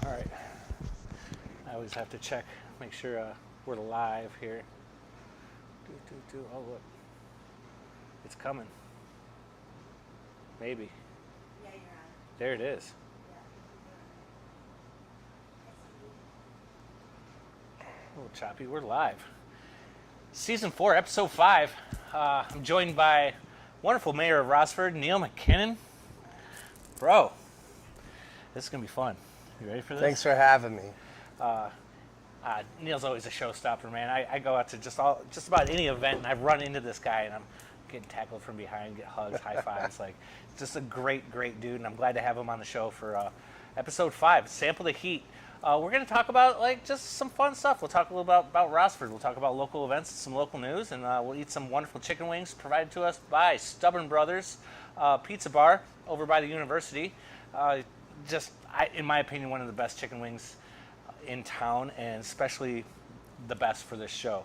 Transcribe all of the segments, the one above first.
All right. I always have to check, make sure we're live here. Oh, look. It's coming. Maybe. Yeah, you're on. There it is. A little choppy. We're live. Season 4, Episode 5. I'm joined by wonderful Mayor of Rossford, Neil MacKinnon. Bro, this is going to be fun. You ready for this? Thanks for having me. Neil's always a showstopper, man. I go out to just about any event, and I run into this guy, and I'm getting tackled from behind, get hugs, high fives. Like, just a great dude, and I'm glad to have him on the show for Episode 5, Sample the Heat. We're going to talk about, like, just some fun stuff. We'll talk a little about Rossford. We'll talk about local events and some local news, and we'll eat some wonderful chicken wings provided to us by Stubborn Brothers Pizza Bar over by the university. In my opinion, one of the best chicken wings in town, and especially the best for this show.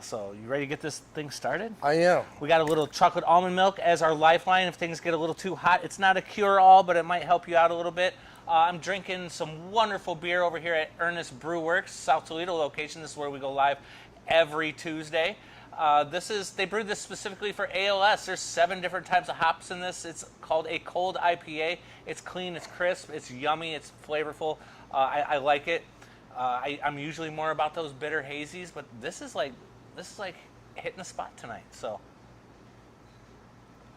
So you ready to get this thing started? I am. We got a little chocolate almond milk as our lifeline if things get a little too hot. It's not a cure-all, but it might help you out a little bit. I'm drinking some wonderful beer over here at Ernest Brew Works, South Toledo location. This is where we go live every Tuesday. They brewed this specifically for ALS. There's 7 different types of hops in this. It's called a cold IPA. It's clean, it's crisp, it's yummy, it's flavorful. I like it. I'm usually more about those bitter hazies, but this is like hitting the spot tonight. So,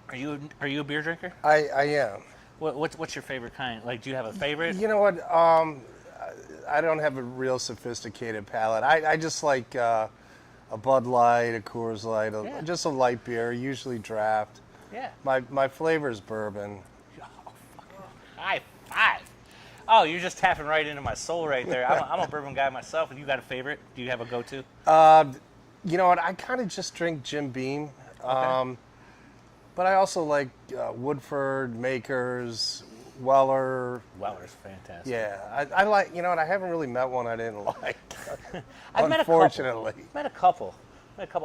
are you a beer drinker? I am. What's your favorite kind? Like, do you have a favorite? You know what? I don't have a real sophisticated palate. I just like a Bud Light, a Coors Light, just a light beer, usually draft. Yeah. My flavor is bourbon. Oh, fucking high five. Oh, you're just tapping right into my soul right there. I'm a bourbon guy myself, and you got a favorite? Do you have a go-to? You know what? I kind of just drink Jim Beam. Okay. But I also like Woodford, Makers, Weller. Weller's fantastic. Yeah, I like. You know what? I haven't really met one I didn't like. I've Unfortunately. met a couple.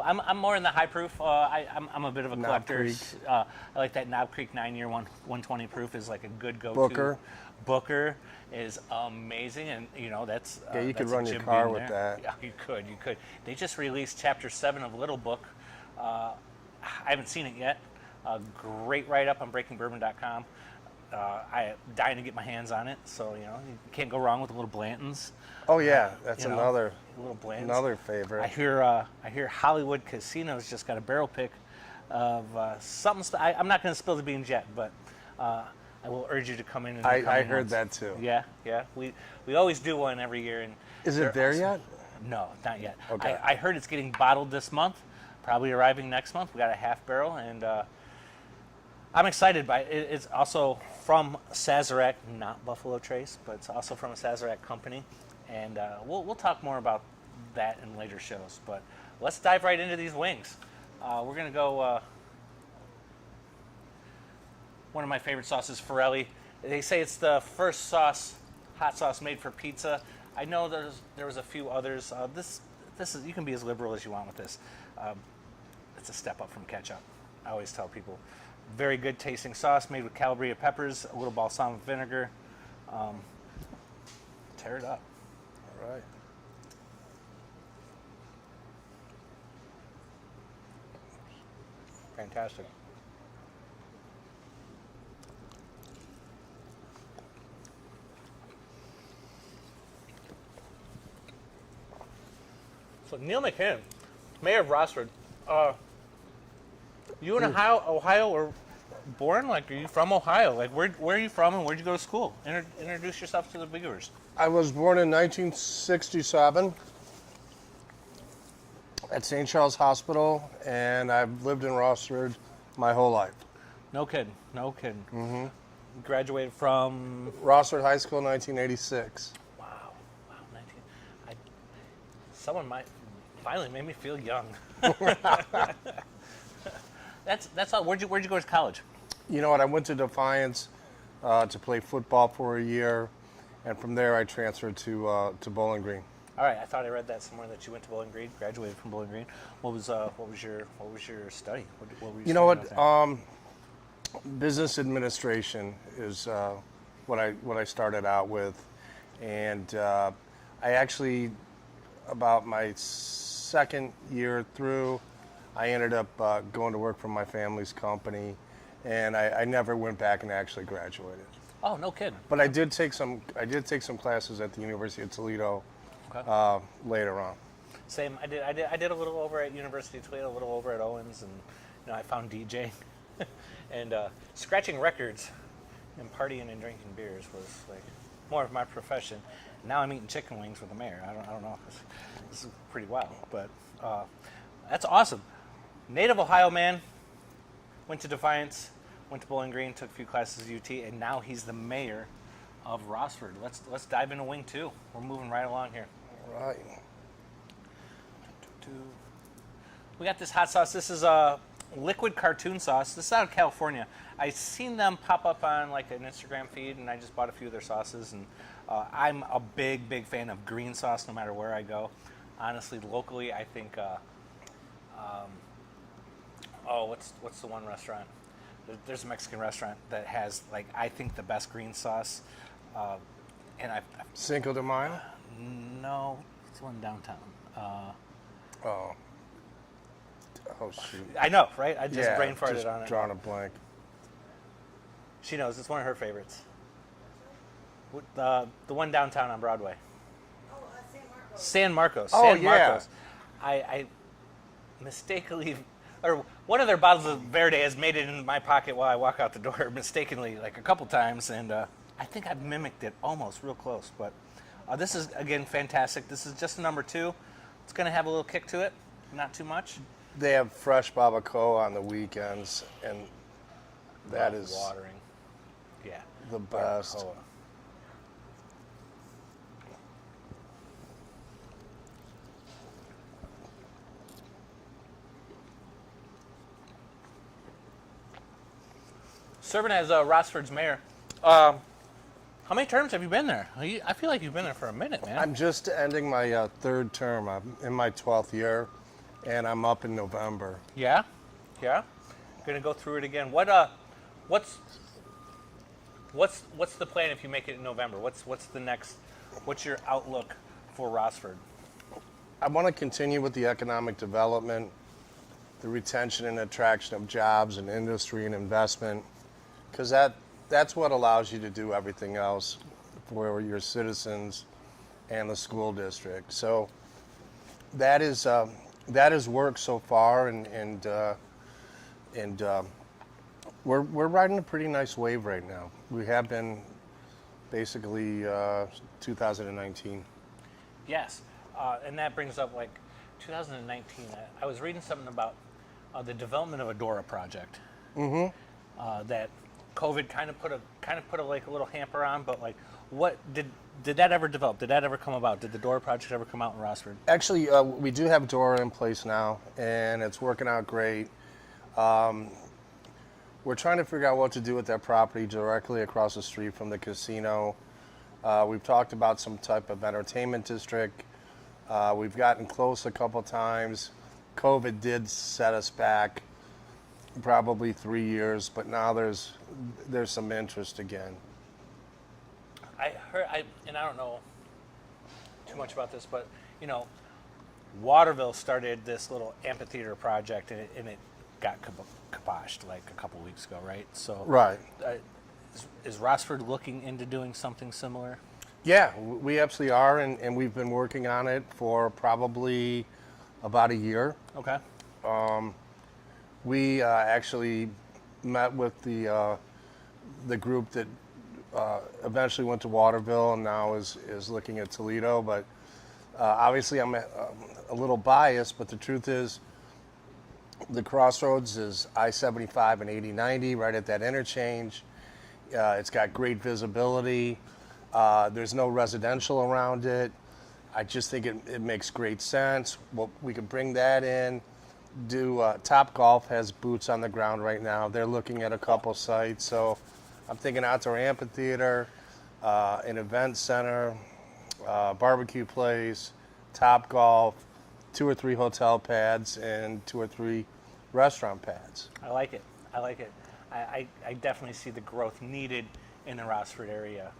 I'm more in the high proof. I'm a bit of a collector. I like that Knob Creek 9-year 120 proof is like a good go-to. Booker is amazing, and you know that's you that's could run your car with that. Yeah, you could. They just released Chapter 7 of Little Book. I haven't seen it yet. Great write-up on BreakingBourbon.com. I'm dying to get my hands on it, so you can't go wrong with a little Blanton's. Oh yeah, that's another little Blanton's. Another favorite. I hear Hollywood Casinos just got a barrel pick of something. I'm not going to spill the beans yet, but I will urge you to come in. I heard that too. Yeah. We always do one every year, and is it there yet? No, not yet. Okay. I heard it's getting bottled this month, probably arriving next month. We got a half barrel, and I'm excited by it. It's also from Sazerac, not Buffalo Trace, but it's also from a Sazerac company, and we'll talk more about that in later shows. But let's dive right into these wings. We're gonna go. One of my favorite sauces, Forelli. They say it's the first hot sauce made for pizza. I know there was a few others. This is, you can be as liberal as you want with this. It's a step up from ketchup. I always tell people, very good tasting sauce made with Calabria peppers, a little balsamic vinegar. Tear it up. All right. Fantastic. So Neil MacKinnon, Mayor of Rossford. You in Ohio were born? Like, are you from Ohio? Like, where are you from, and where'd you go to school? Introduce yourself to the viewers. I was born in 1967 at St. Charles Hospital, and I've lived in Rossford my whole life. No kidding. Mm-hmm. Graduated from Rossford High School, 1986. Wow. 19. Someone might finally made me feel young. That's all. Where'd you go to college? You know what? I went to Defiance to play football for a year, and from there I transferred to Bowling Green. All right, I thought I read that somewhere that you went to Bowling Green, graduated from Bowling Green. What was your study? What were you? You know what? Business administration is what I started out with, And I actually, about my second year through, I ended up going to work for my family's company, and I never went back and actually graduated. Oh, no kidding. But I did take some classes at the University of Toledo Okay. later on. Same. I did a little over at University of Toledo, a little over at Owens, and I found DJing and scratching records and partying and drinking beers was like more of my profession. Now I'm eating chicken wings with the mayor. I don't know. This is pretty wild, but that's awesome. Native Ohio man, went to Defiance, went to Bowling Green, took a few classes at UT, and now he's the mayor of Rossford. Let's dive into Wing 2. We're moving right along here. All right. We got this hot sauce. This is a liquid cartoon sauce. This is out of California. I've seen them pop up on like an Instagram feed, and I just bought a few of their sauces. And I'm a big fan of green sauce no matter where I go. Honestly, locally, I think, what's the one restaurant? There's a Mexican restaurant that has, like, I think the best green sauce. And Cinco de Mayo? No, it's one downtown. Oh, shoot. I know, right? I just brain farted just on it. drawing a blank. She knows. It's one of her favorites. The one downtown on Broadway. Oh, San Marcos. San Marcos. Oh, San yeah. Marcos. I mistakenly, or one of their bottles of Verde has made it in my pocket while I walk out the door mistakenly, like a couple times, and I think I've mimicked it almost real close. But this is, again, fantastic. This is just number 2. It's going to have a little kick to it, not too much. They have fresh barbacoa on the weekends, and that is watering. Yeah. the best. Barbacoa. Serving as Rossford's mayor. How many terms have you been there? I feel like you've been there for a minute, man. I'm just ending my third term. I'm in my 12th year, and I'm up in November. Yeah. Gonna go through it again. What's the plan if you make it in November? What's your outlook for Rossford? I want to continue with the economic development, the retention and attraction of jobs and industry and investment, because that's what allows you to do everything else for your citizens and the school district. So that is worked so far, and we're riding a pretty nice wave right now. We have been basically 2019. Yes, and that brings up like 2019. I was reading something about the development of a DORA project. That COVID kind of put a like a little hamper on, but like, what did that ever develop? Did that ever come about? Did the DORA project ever come out in Rossford? Actually, we do have DORA in place now, and it's working out great. We're trying to figure out what to do with that property directly across the street from the casino. We've talked about some type of entertainment district. We've gotten close a couple times. COVID did set us back probably 3 years, but now there's some interest again. I heard, and I don't know too much about this, but Waterville started this little amphitheater project, and it got kiboshed like a couple weeks ago, right? So, Right. Is Rossford looking into doing something similar? Yeah, we absolutely are, and we've been working on it for probably about a year. Okay. We actually met with the group that eventually went to Waterville and now is looking at Toledo. But obviously, I'm a little biased. But the truth is, the crossroads is I-75 and 80-90, right at that interchange. It's got great visibility. There's no residential around it. I just think it makes great sense. Well, we could bring that in. Top Golf has boots on the ground right now. They're looking at a couple sites. So I'm thinking outdoor amphitheater, an event center, barbecue place, Top Golf, 2 or 3 hotel pads, and 2 or 3 restaurant pads. I like it. I definitely see the growth needed in the Rossford area.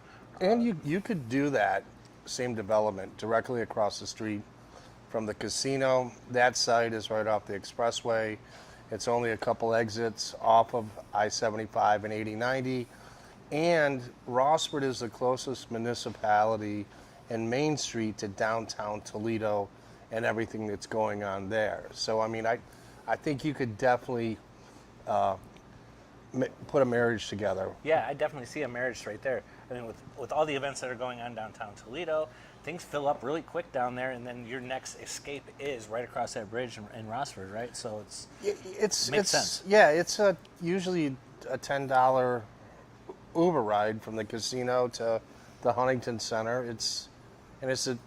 And you could do that same development directly across the street from the casino. That site is right off the expressway. It's only a couple exits off of I-75 and 8090. And Rossford is the closest municipality in Main Street to downtown Toledo and everything that's going on there. So, I mean, I think you could definitely put a marriage together. Yeah, I definitely see a marriage right there. I mean, with all the events that are going on downtown Toledo, things fill up really quick down there, and then your next escape is right across that bridge in Rossford, right? So makes sense. Yeah, it's usually a $10 Uber ride from the casino to the Huntington Center. It's a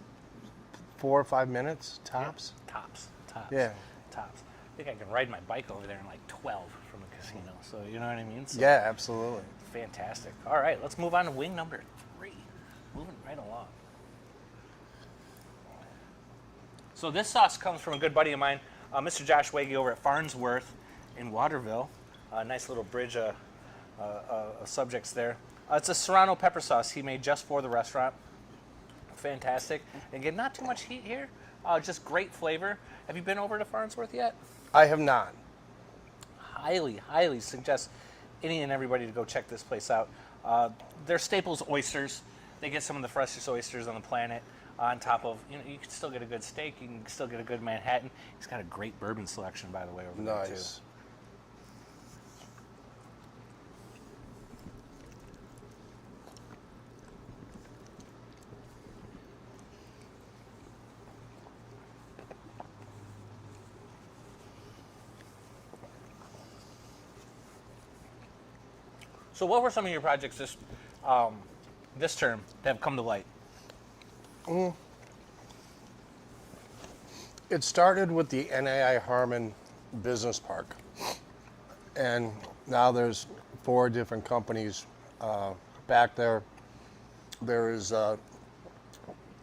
4 or 5 minutes tops. Yeah, tops. Yeah. Tops. I think I can ride my bike over there in like 12 from the casino. So you know what I mean? So, Yeah, absolutely. fantastic. All right, let's move on to wing number 3. Moving right along. So this sauce comes from a good buddy of mine, Mr. Josh Wagey over at Farnsworth in Waterville. Nice little bridge of subjects there. It's a Serrano pepper sauce he made just for the restaurant. Fantastic. Again, not too much heat here, just great flavor. Have you been over to Farnsworth yet? I have not. Highly suggest any and everybody to go check this place out. Their staples oysters. They get some of the freshest oysters on the planet. On top of, you can still get a good steak. You can still get a good Manhattan. He's got a great bourbon selection, by the way, over there too. Nice. So, what were some of your projects this term that have come to light? It started with the NAI Harmon Business Park, and now there's 4 different companies back there. There is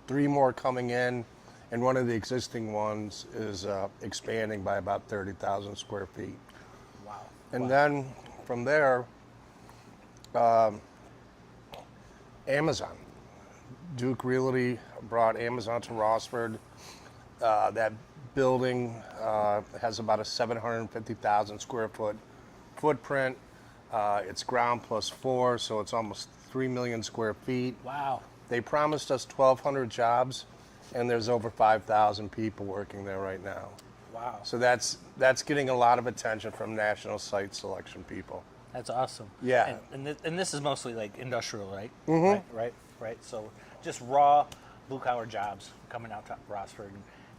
3 more coming in, and one of the existing ones is expanding by about 30,000 square feet. Wow. And then from there, Amazon. Duke Realty brought Amazon to Rossford. That building has about a 750,000 square foot footprint. It's ground plus 4, so it's almost 3 million square feet. Wow. They promised us 1,200 jobs, and there's over 5,000 people working there right now. Wow. So that's getting a lot of attention from national site selection people. That's awesome. Yeah. And this is mostly like industrial, right? Mm-hmm. Right. So just raw blue collar jobs coming out to Rossford,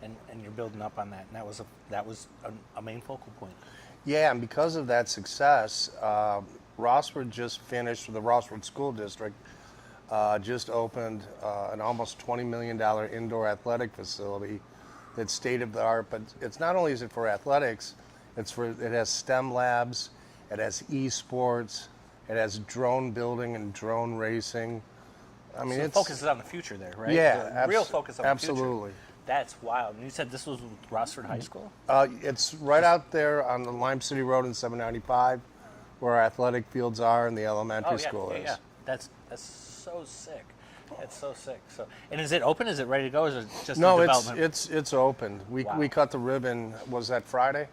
and you're building up on that. And that was a main focal point. Yeah, and because of that success, Rossford just finished, the Rossford School District just opened an almost $20 million indoor athletic facility that's state of the art. But it's not only is it for athletics, it has STEM labs, it has esports, it has drone building and drone racing. I mean, so it focuses on the future there, right? Yeah, the real focus on the future. absolutely. That's wild. And you said this was Rossford High School? It's right out there on the Lime City Road in 795, where our athletic fields are and the elementary school is. Yeah. That's so sick. That's so sick. So, and is it open? Is it ready to go? Or is it just No, in development? it's open. We Wow. cut the ribbon. Was that Friday?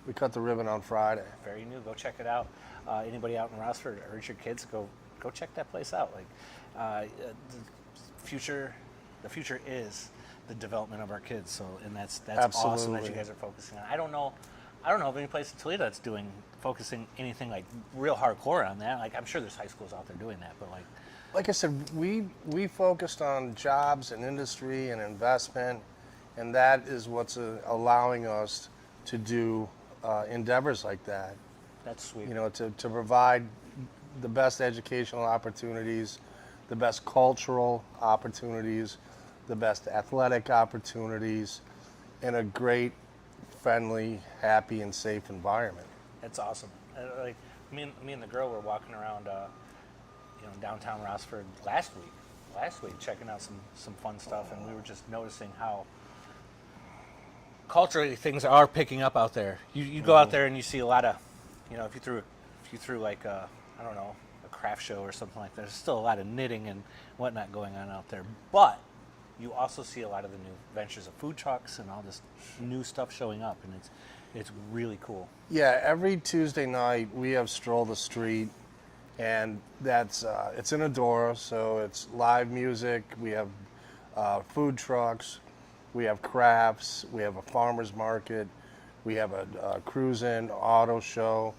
We cut the ribbon on Friday. Very new. Go check it out. Anybody out in Rossford, urge your kids go check that place out. Like the future is the development of our kids. So, and that's awesome that you guys are focusing on. I don't know of any place in Toledo that's focusing anything like real hardcore on that. Like I'm sure there's high schools out there doing that, but like I said, we focused on jobs and industry and investment, and that is what's allowing us to do endeavors like that. that's sweet. To provide the best educational opportunities, the best cultural opportunities, the best athletic opportunities, in a great, friendly, happy, and safe environment. That's awesome. Like me and the girl were walking around, downtown Rossford last week, checking out some fun stuff, and we were just noticing how culturally things are picking up out there. You go out there and you see a lot of, if you threw like I don't know, a craft show or something like that. There's still a lot of knitting and whatnot going on out there. But you also see a lot of the new ventures of food trucks and all this new stuff showing up, and it's really cool. Yeah, every Tuesday night we have Stroll the Street, and that's it's in Adora, so it's live music. We have food trucks, we have crafts, we have a farmer's market, we have a cruise-in auto show,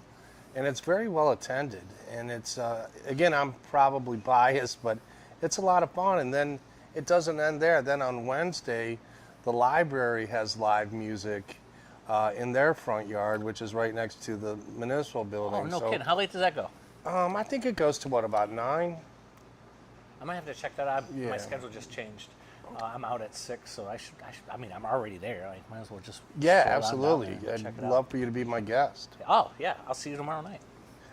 and it's very well attended. And it's again, I'm probably biased, but it's a lot of fun. And then it doesn't end there. Then on Wednesday, the library has live music in their front yard, which is right next to the municipal building. Oh, no kidding. How late does that go? I think it goes to what, about 9? I might have to check that out. Yeah. My schedule just changed. I'm out at 6, so I should. I mean, I'm already there. Like, might as well just. Yeah, stroll on down absolutely. there and check I'd it love out. for you to be my guest. Oh yeah, I'll see you tomorrow night.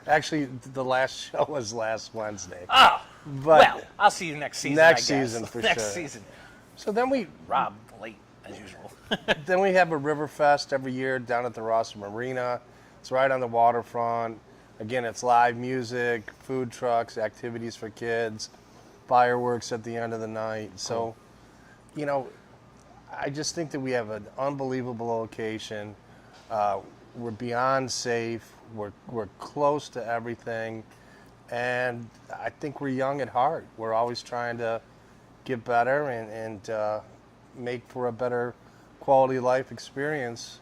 Actually, the last show was last Wednesday. Oh, But well, I'll see you next season. next I guess. season, for next sure. season. So then we Rob late as usual. then we have a River Fest every year down at the Ross Marina. It's right on the waterfront. Again, it's live music, food trucks, activities for kids, fireworks at the end of the night. So, you know, I just think that we have an unbelievable location. We're beyond safe. We're close to everything. And I think we're young at heart. We're always trying to get better and make for a better quality life experience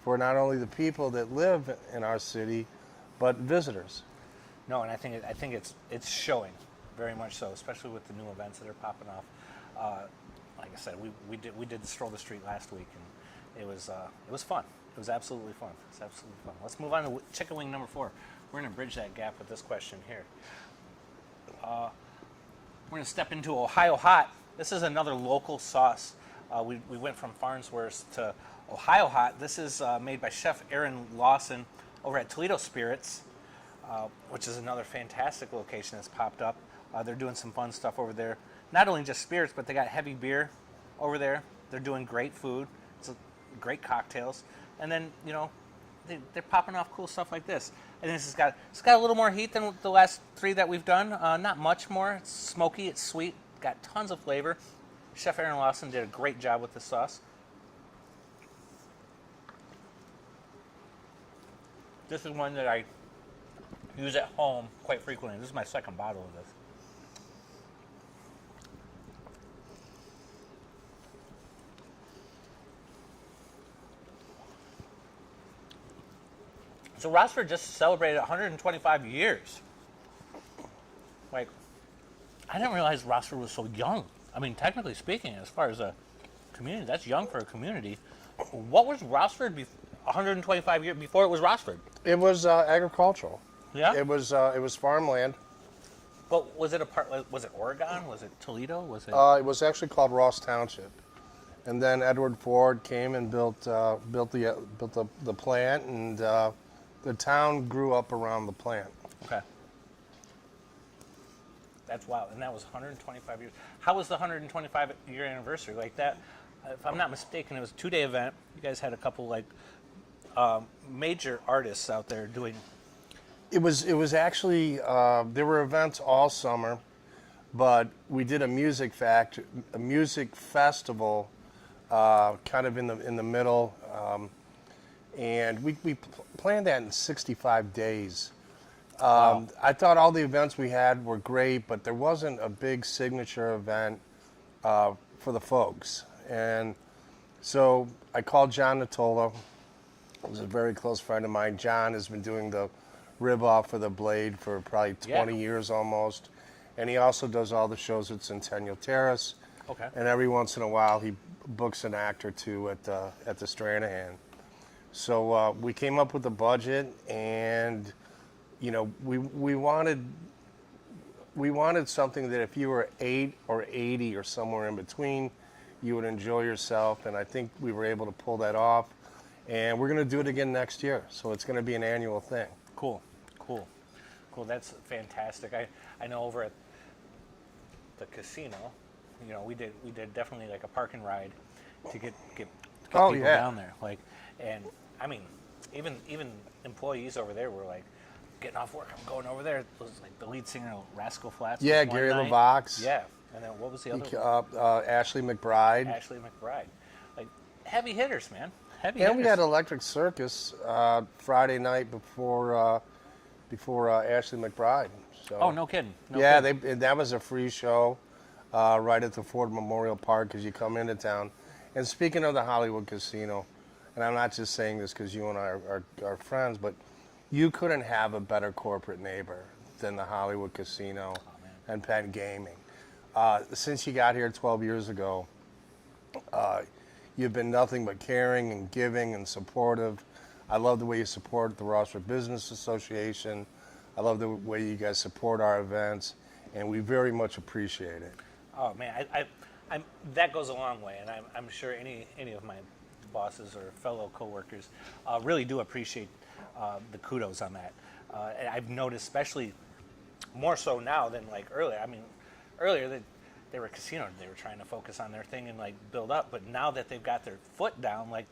for not only the people that live in our city, but visitors. No, and I think it's showing very much so, especially with the new events that are popping off. Like I said, we did the Stroll the Street last week, and it was fun. It was absolutely fun. It's absolutely fun. Let's move on to chicken wing number 4. We're going to bridge that gap with this question here. We're going to step into Ohio Hot. This is another local sauce. We went from Farnsworth to Ohio Hot. This is made by Chef Aaron Lawson over at Toledo Spirits, which is another fantastic location that's popped up. They're doing some fun stuff over there. Not only just spirits, but they got heavy beer over there. They're doing great food. It's great cocktails. And then, you know, they're popping off cool stuff like this. And it's got a little more heat than the last 3 that we've done. Not much more. It's smoky. It's sweet. Got tons of flavor. Chef Aaron Lawson did a great job with this sauce. This is one that I use at home quite frequently. This is my second bottle of this. So Rossford just celebrated 125 years. Like, I didn't realize Rossford was so young. I mean, technically speaking, as far as a community, that's young for a community. What was Rossford 125 years before it was Rossford? It was agricultural. Yeah. It was farmland. But was it was it Oregon? Was it Toledo? Was it? It was actually called Ross Township, and then Edward Ford came and built the plant, and the town grew up around the plant. Okay. That's wild, and that was 125 years. How was the 125-year anniversary? Like that, if I'm not mistaken, it was a 2-day event. You guys had a couple like major artists out there doing. It was actually there were events all summer, but we did a music festival, kind of in the middle, and we planned that in 65 days. Wow. I thought all the events we had were great, but there wasn't a big signature event for the folks. And so I called John Natola, who's a very close friend of mine. John has been doing the rib off for the Blade for probably 20 years almost. And he also does all the shows at Centennial Terrace. Okay. And every once in a while he books an act or two at the Stranahan. So we came up with a budget, and you know, we wanted something that if you were 8 or 80 or somewhere in between, you would enjoy yourself, and I think we were able to pull that off. And we're going to do it again next year, so it's going to be an annual thing. Cool. That's fantastic. I know over at the casino, you know, we did definitely like a park and ride to get Oh, people yeah. down there. Like, and I mean, even employees over there were like, getting off work, I'm going over there. It was like the lead singer of Rascal Flatts. Yeah, was one Gary night. LaVox. Yeah, and then what was the other? Ashley McBride. Ashley McBride. Like heavy hitters, man. Heavy And hitters. we had Electric Circus Friday night before Ashley McBride. So. Oh, no kidding. No Yeah, kidding. that was a free show right at the Ford Memorial Park as you come into town. And speaking of the Hollywood Casino, and I'm not just saying this because you and I are friends, but you couldn't have a better corporate neighbor than the Hollywood Casino and Penn Gaming. Since you got here 12 years ago, you've been nothing but caring and giving and supportive. I love the way you support the Rossford Business Association. I love the way you guys support our events, and we very much appreciate it. Oh man, I'm that goes a long way, and I'm sure any of my bosses or fellow coworkers really do appreciate the kudos on that. And I've noticed, especially more so now than like earlier. I mean, earlier they were a casino, they were trying to focus on their thing and like build up, but now that they've got their foot down, like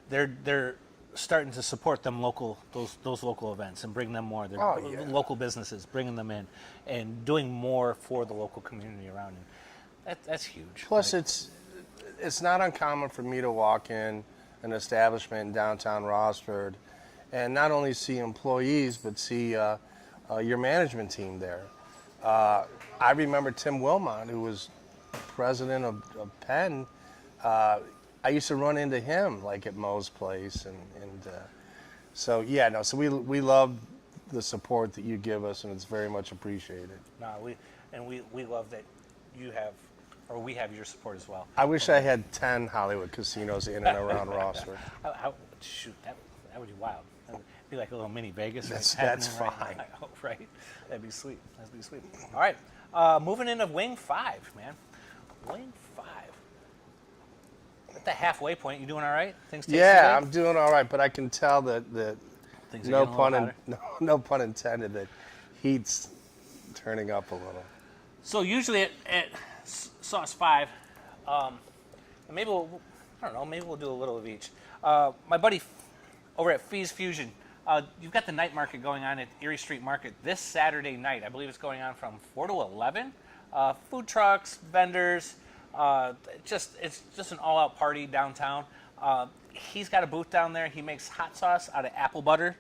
they're starting to support them those local events and bring them more. They're local businesses, bringing them in and doing more for the local community around. And that's huge. Plus, it's not uncommon for me to walk in an establishment in downtown Rossford and not only see employees but see your management team there. I remember Tim Wilmot, who was president of Penn. I used to run into him like at Moe's Place, and so we love the support that you give us, and it's very much appreciated. No, we love that you have, or we have your support as well. I wish I had 10 Hollywood casinos in and around Rossford. Shoot, that would be wild. That would be like a little mini Vegas. That's right fine. now, right? That'd be sweet. All right, moving into Wing 5, man. Wing 5. At the halfway point, you doing all right? Things tasting good? I'm doing all right, but I can tell that Things are no getting a little pun hotter. no pun intended, that heat's turning up a little. So usually at Sauce 5, maybe I don't know, maybe we'll do a little of each. My buddy over at Fees Fusion, you've got the night market going on at Erie Street Market this Saturday night. I believe it's going on from 4 to 11. Food trucks, vendors, it's just an all-out party downtown. He's got a booth down there. He makes hot sauce out of apple butter.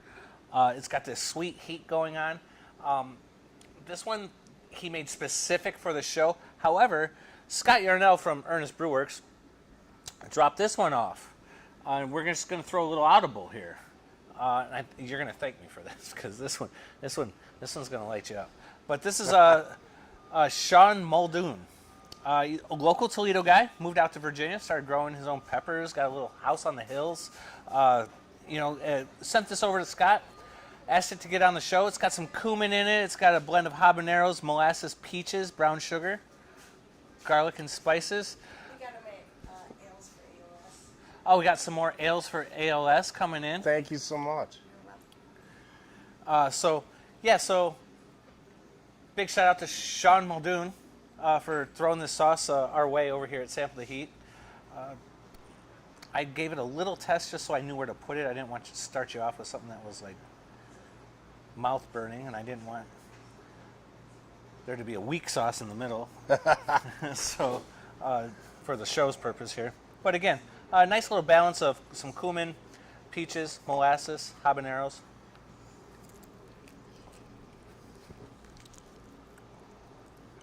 It's got this sweet heat going on. This one he made specific for the show. However, Scott Yarnell from Ernest Brewworks dropped this one off. And we're just going to throw a little audible here. You're going to thank me for this because this one's going to light you up. But this is Sean Muldoon. A local Toledo guy, moved out to Virginia, started growing his own peppers, got a little house on the hills. Sent this over to Scott, asked it to get on the show. It's got some cumin in it. It's got a blend of habaneros, molasses, peaches, brown sugar, garlic, and spices. We gotta make ales for ALS. Oh, we got some more ales for ALS coming in. Thank you so much. So big shout out to Sean Muldoon for throwing this sauce our way over here at Sample the Heat. I gave it a little test just so I knew where to put it. I didn't want to start you off with something that was like mouth burning, and I didn't want there to be a weak sauce in the middle. So for the show's purpose here. But again, a nice little balance of some cumin, peaches, molasses, habaneros.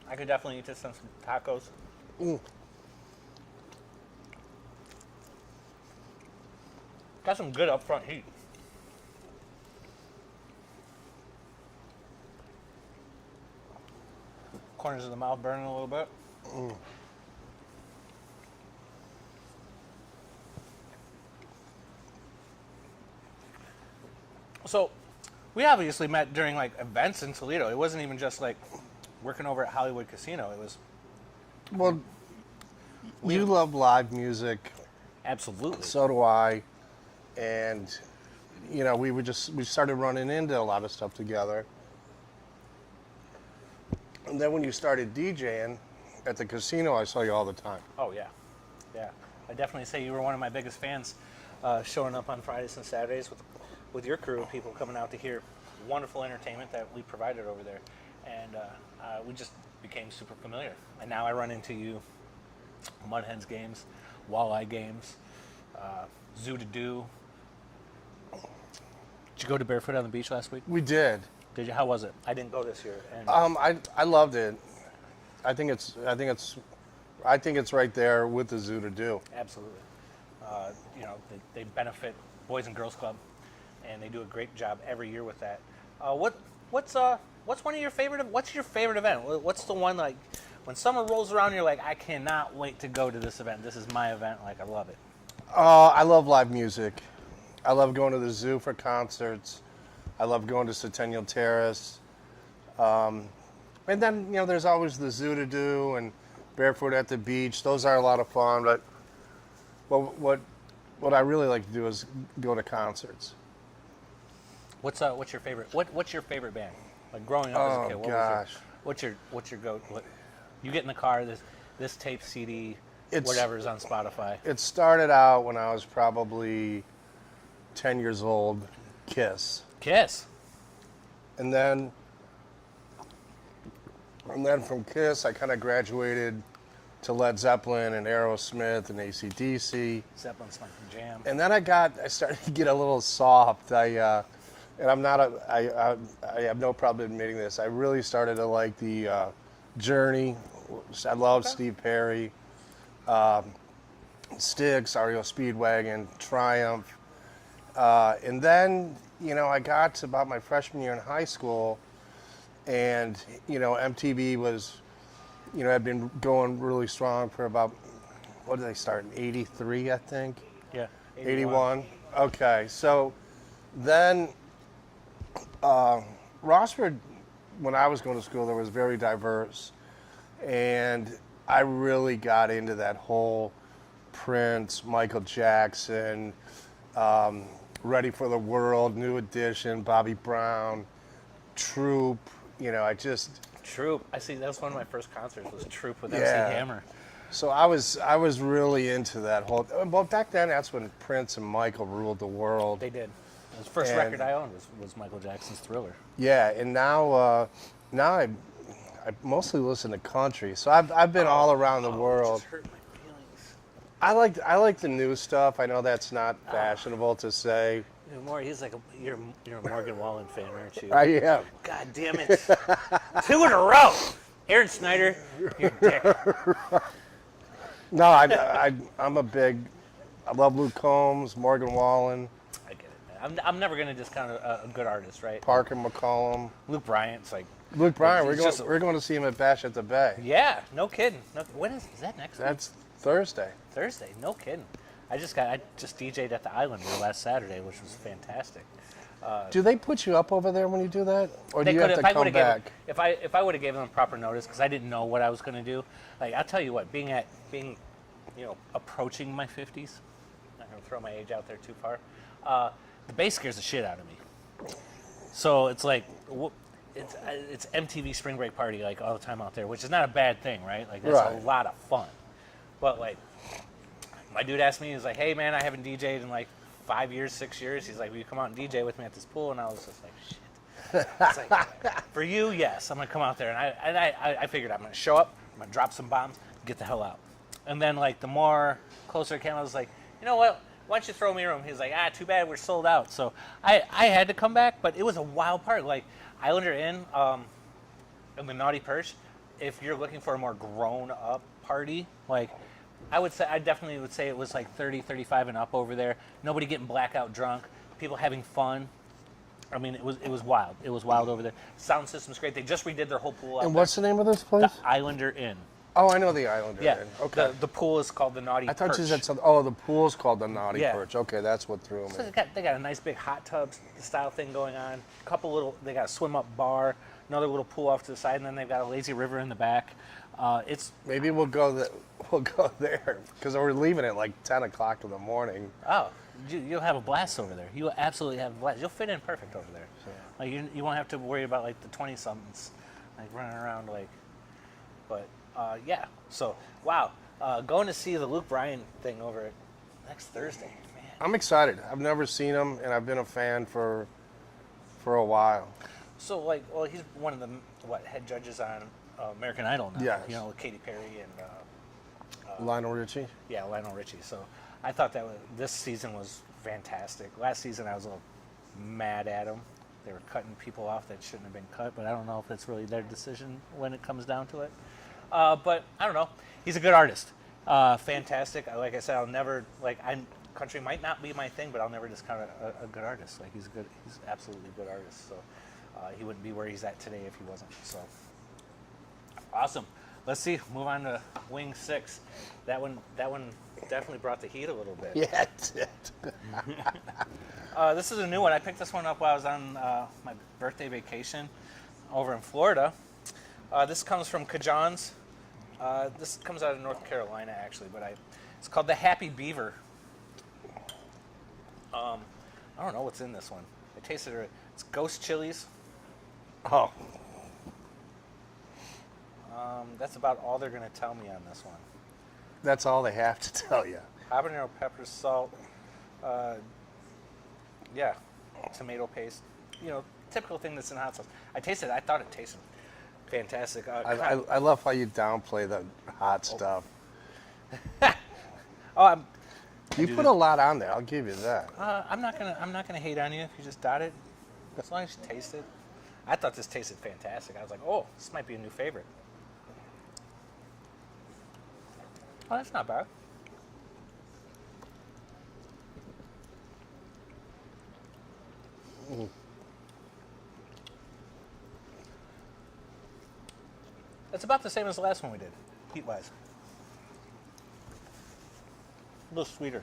I could definitely eat this on some tacos. Got some good upfront heat. Corners of the mouth burning a little bit. So, we obviously met during like events in Toledo. It wasn't even just like working over at Hollywood Casino. It was Well, you love live music. absolutely. So do I. And, we started running into a lot of stuff together. And then when you started DJing at the casino, I saw you all the time. Oh yeah, yeah. I definitely say you were one of my biggest fans, showing up on Fridays and Saturdays with your crew of people coming out to hear wonderful entertainment that we provided over there, and we just became super familiar. And now I run into you, mud hens games, walleye games, zoo to do. Did you go to Barefoot on the Beach last week? We did. Did you? How was it? I didn't go this year. And I loved it. I think it's right there with the zoo to do. absolutely. You know, they benefit Boys and Girls Club, and they do a great job every year with that. What's one of your favorite? What's your favorite event? What's the one like when summer rolls around? You're like, I cannot wait to go to this event. This is my event. Like, I love it. I love live music. I love going to the zoo for concerts. I love going to Centennial Terrace. And then, you know, there's always the zoo to do and Barefoot at the Beach. Those are a lot of fun. But what I really like to do is go to concerts. What's your favorite? What's your favorite band? Like growing up as a kid, what's your go? You get in the car, this tape, CD, whatever's on Spotify. It started out when I was probably 10 years old, Kiss. Kiss. And then from Kiss, I kind of graduated to Led Zeppelin and Aerosmith and AC/DC. Zeppelin's my jam. And then I started to get a little soft. I have no problem admitting this. I really started to like the Journey. I love Steve Perry, Styx, REO Speedwagon, Triumph. And then, you know, I got to about my freshman year in high school, and, you know, MTV was, you know, had been going really strong for about, what did they start, in 83, I think? Yeah. 81. Okay, so then Rossford, when I was going to school, there was very diverse, and I really got into that whole Prince, Michael Jackson, Ready for the World, New Edition, Bobby Brown, Troop. You know, Troop. I see. That was one of my first concerts. Was Troop with Yeah. MC Hammer. So I was really into that whole. Well, back then, that's when Prince and Michael ruled the world. They did. The first record I owned was Michael Jackson's Thriller. Yeah, and now I mostly listen to country. So I've been all around the world. Just hurt my feelings. I like the new stuff. I know that's not fashionable to say. He's like you're a Morgan Wallen fan, aren't you? I am. God damn it! 2 in a row. Aaron Snyder, you dick. No, I'm a big. I love Luke Combs, Morgan Wallen, I get it, man. I'm never gonna discount a good artist, right? Parker McCollum. Luke Bryant's like. Luke Bryan, He's we're going to see him at Bash at the Bay. Yeah, no kidding. When is that next week? That's Thursday. Thursday. No kidding. I just DJ'd at the Islander last Saturday, which was fantastic. Do they put you up over there when you do that, or do They you have could- to if I come would've given- back? If I would have given them proper notice, because I didn't know what I was going to do. Like I'll tell you what, being approaching my 50s, not going to throw my age out there too far. The bass scares the shit out of me. So it's like it's MTV Spring Break Party like all the time out there, which is not a bad thing, right? Like that's Right. a lot of fun. But like my dude asked me, he's like, "Hey man, I haven't DJ'd in like 5 years, 6 years." He's like, "Will you come out and DJ with me at this pool?" And I was just like, "Shit." It's like, for you, yes, I'm gonna come out there, and I figured I'm gonna show up, I'm gonna drop some bombs, get the hell out. And then like the more closer it came, I was like, you know what? Why don't you throw me a room? He's like, too bad, we're sold out. So I had to come back, but it was a wild part. Like Islander Inn, and the Naughty Perch. If you're looking for a more grown-up party, like I definitely would say it was like 30, 35 and up over there. Nobody getting blackout drunk, people having fun. I mean, it was wild. It was wild over there. Sound system's great. They just redid their whole pool out And there. what's the name of this place? The Islander Inn. Oh, I know the Islander. Yeah. Inn. Okay. The pool is called the Naughty I thought Perch. you said something. Oh, the pool's called the Naughty Yeah. Perch. Okay, that's what threw me. So they got a nice big hot tub style thing going on. They got a swim up bar, another little pool off to the side, and then they've got a lazy river in the back. It's Maybe we'll go there because we're leaving at like 10 o'clock in the morning. you'll have a blast over there. You will absolutely have a blast. You'll fit in perfect over there. Like you won't have to worry about like the 20-somethings like running around like. But yeah, so wow, going to see the Luke Bryan thing over at next Thursday, man. I'm excited. I've never seen him, and I've been a fan for for a while. So, like, well, he's one of the head judges on American Idol now. Yes. You know, with Katy Perry and Lionel Richie. yeah, Lionel Richie. So, I thought this season was fantastic. Last season, I was a little mad at him. They were cutting people off that shouldn't have been cut, but I don't know if it's really their decision when it comes down to it. But I don't know. He's a good artist. Fantastic. Like I said, I'll never country might not be my thing, but I'll never discount a good artist. Like he's absolutely a good artist. So he wouldn't be where he's at today if he wasn't. So awesome. Let's see. Move on to Wing 6. That one definitely brought the heat a little bit. Yeah, it did. This is a new one. I picked this one up while I was on my birthday vacation over in Florida. This comes from Cajon's. This comes out of North Carolina, actually, but it's called the Happy Beaver. I don't know what's in this one. I tasted it. It's ghost chilies. Oh, That's about all they're going to tell me on this one. that's all they have to tell you. Habanero pepper, salt, yeah, tomato paste. You know, typical thing that's in hot sauce. I thought it tasted fantastic. I love how you downplay the hot stuff. You put a lot on there. I'll give you that. I'm not gonna hate on you if you just dot it, as long as you taste it. I thought this tasted fantastic. I was like, oh, this might be a new favorite. Oh, that's not bad. It's about the same as the last one we did, heat-wise. A little sweeter.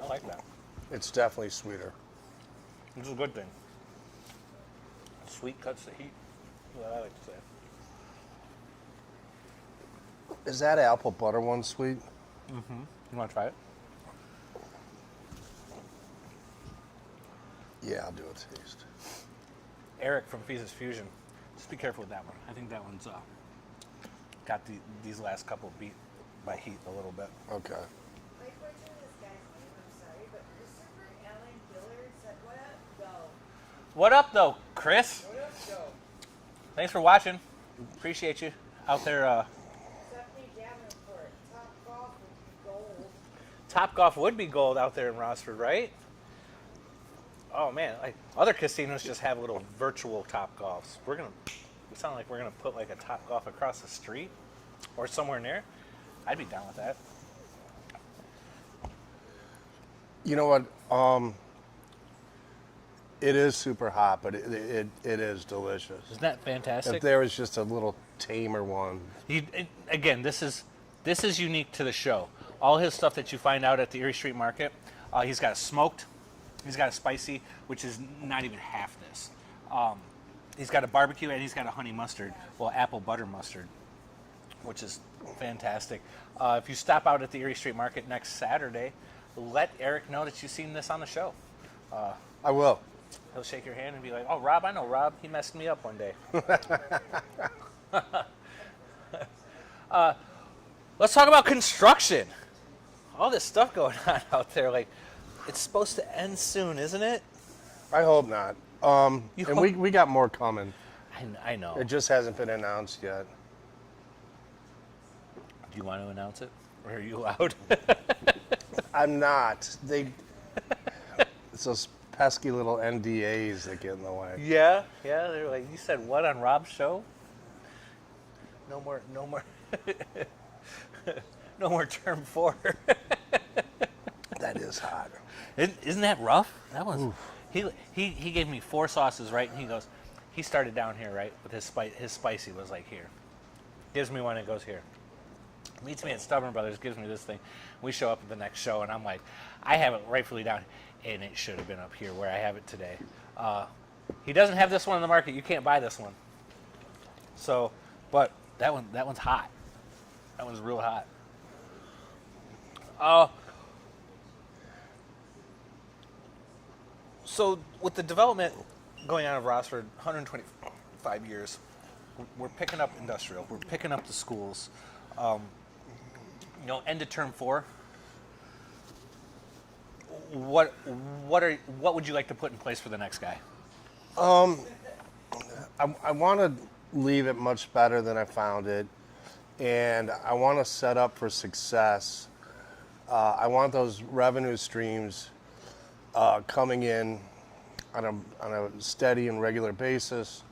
I like that. It's definitely sweeter. Which is a good thing. Sweet cuts the heat. That's what I like to say. Is that apple butter one sweet? You want to try it? Yeah, I'll do a taste. Eric from Feezus Fusion. Just be careful with that one. I think that one's got these last couple beat by heat a little bit. Okay. Like, what's this guy's name? I'm sorry, but Christopher Allen Dillard said, "What up, though? What up, though, Chris? What up, though?" Thanks for watching. Appreciate you out there. Stephanie Davenport, Top Golf would be gold. Top Golf would be gold out there in Rossford, right? Oh man, like other casinos just have little virtual Top Golfs. We sound like we're gonna put like a Top Golf across the street or somewhere near. I'd be down with that. You know what? It is super hot, but it is delicious. Isn't that fantastic? If there was just a little tamer one. Again, this is unique to the show. All his stuff that you find out at the Erie Street Market, he's got a smoked, he's got a spicy, which is not even half this. He's got a barbecue and he's got a honey mustard, well, apple butter mustard, which is fantastic. If you stop out at the Erie Street Market next Saturday, let Eric know that you've seen this on the show. I will. He'll shake your hand and be like, "Oh, Rob, I know Rob. He messed me up one day." Let's talk about construction. All this stuff going on out there. Like, it's supposed to end soon, isn't it? I hope not. You And hope- we got more coming. I know. It just hasn't been announced yet. Do you want to announce it? Or are you allowed? I'm not. It's those pesky little NDAs that get in the way. Yeah. They're like, you said what on Rob's show? No more. No more term 4. That is hot. Isn't that rough? That was. He gave me 4 sauces, right? And he goes, he started down here, right? With his spicy was like here. Gives me one and goes here. Meets me at Stubborn Brothers, gives me this thing. We show up at the next show, and I'm like, I have it rightfully down, and it should have been up here where I have it today. He doesn't have this one on the market. You can't buy this one. So, but that one's hot. That one's real hot. So with the development going on of Rossford, 125 years, we're picking up industrial. We're picking up the schools. End of term 4. what would you like to put in place for the next guy? I want to leave it much better than I found it, and I want to set up for success. I want those revenue streams coming in on a steady and regular basis.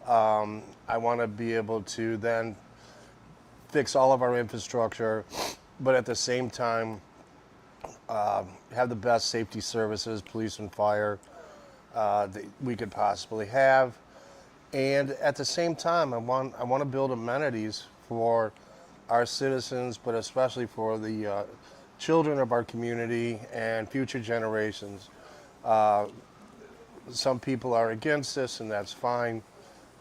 I want to be able to then fix all of our infrastructure, but at the same time have the best safety services, police and fire, that we could possibly have. And at the same time, I want to build amenities for our citizens, but especially for the children of our community and future generations. Some people are against this, and that's fine.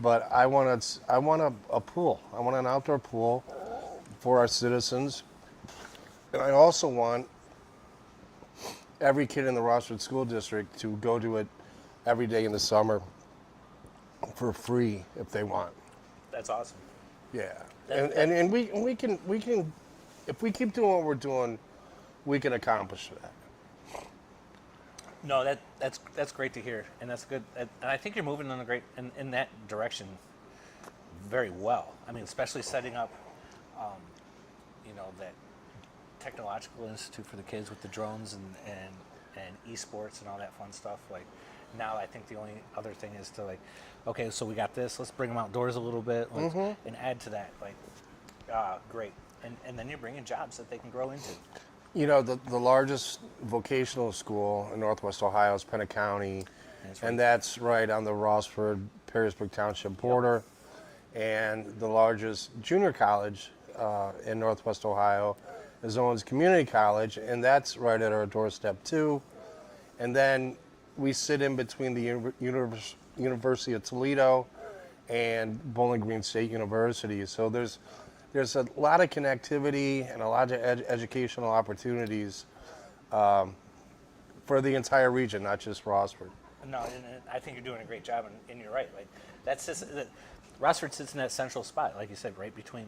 But I want a pool. I want an outdoor pool for our citizens. And I also want every kid in the Rossford School District to go to it every day in the summer for free if they want. That's awesome. Yeah. And we can if we keep doing what we're doing, we can accomplish that. No, that's great to hear, and that's good. And I think you're moving in that direction very well. I mean, especially setting up, that technological institute for the kids with the drones and esports and all that fun stuff. Like now, I think the only other thing is to okay, so we got this. Let's bring them outdoors a little bit and add to that. Great, and then you're bringing jobs that they can grow into. The largest vocational school in Northwest Ohio is Pennant County, and that's right on the Rossford-Perrysburg Township border. Yep. And the largest junior college in Northwest Ohio is Owens Community College, and that's right at our doorstep too. And then we sit in between the University of Toledo and Bowling Green State University. So there's a lot of connectivity and a lot of educational opportunities for the entire region, not just Rossford. No, and I think you're doing a great job, and you're right. That's just Rossford sits in that central spot, like you said, right between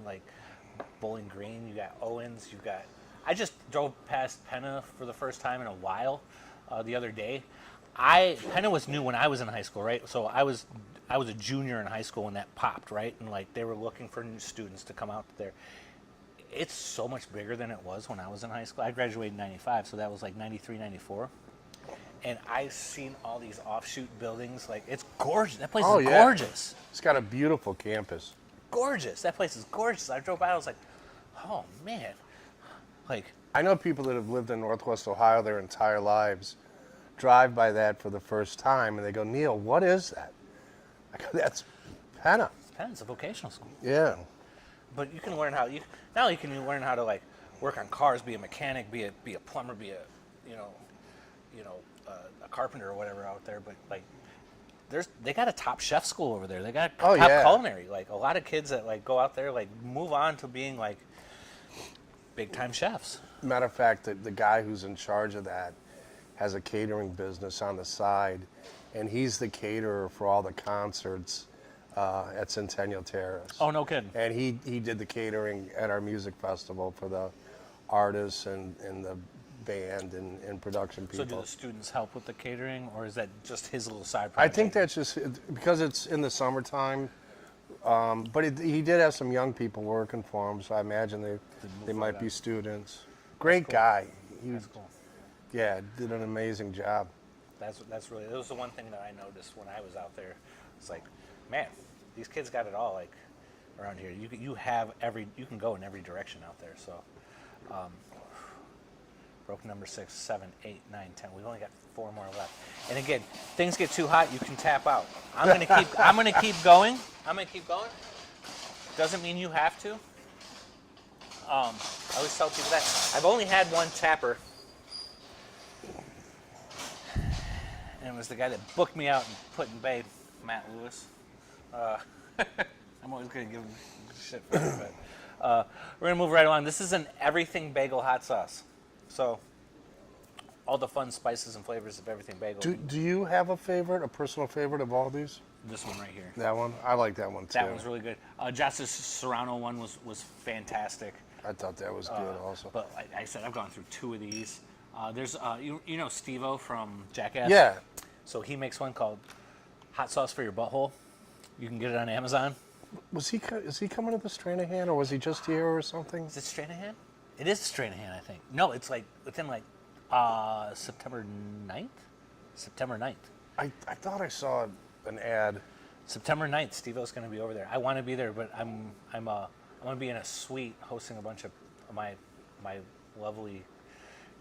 Bowling Green. You got Owens. You got. I just drove past Penna for the first time in a while the other day. Penna was new when I was in high school, right? So I was a junior in high school when that popped, right? And they were looking for new students to come out there. It's so much bigger than it was when I was in high school. I graduated in 95, so that was 93, 94. And I've seen all these offshoot buildings. It's gorgeous. That place is gorgeous. It's got a beautiful campus. Gorgeous. That place is gorgeous. I drove by, I was like, oh, man. I know people that have lived in Northwest Ohio their entire lives drive by that for the first time, and they go, Neil, what is that? I go, that's Penna. Penna's a vocational school. Yeah. But you can learn how learn how to work on cars, be a mechanic, be a plumber, be a a carpenter or whatever out there. But they got a top chef school over there. They got top culinary. A lot of kids that go out there move on to being big time chefs. Matter of fact, the guy who's in charge of that has a catering business on the side, and he's the caterer for all the concerts at Centennial Terrace. Oh, no kidding. And he did the catering at our music festival for the artists and the band and production people. So do the students help with the catering, or is that just his little side I project? think that's just because it's in the summertime. But he did have some young people working for him, so I imagine they might be students. Great guy. That's cool. Yeah, did an amazing job. That's really, that was the one thing that I noticed when I was out there. It's man, these kids got it all around here. You can go in every direction out there. So, broke number 6, 7, 8, 9, 10. We've only got 4 more left. And again, things get too hot, you can tap out. I'm gonna keep going. Doesn't mean you have to. I always tell people that I've only had one tapper. And it was the guy that booked me out and put in Bay, Matt Lewis. I'm always going to give him shit for it, but we're going to move right along. This is an everything bagel hot sauce. So all the fun spices and flavors of everything bagel. Do you have a personal favorite of all these? This one right here. That one? I like that one too. That one's really good. Josh's Serrano one was fantastic. I thought that was good also. But like I said, I've gone through 2 of these. There's you know Steve-O from Jackass? Yeah. So he makes one called Hot Sauce for Your Butthole. You can get it on Amazon. Is he coming to the Stranahan, or was he just here or something? Is it Stranahan? It is Stranahan, I think. No, it's like within like September 9th? September 9th. I thought I saw an ad. September 9th, Steve-O's going to be over there. I want to be there, but I'm going to be in a suite hosting a bunch of my lovely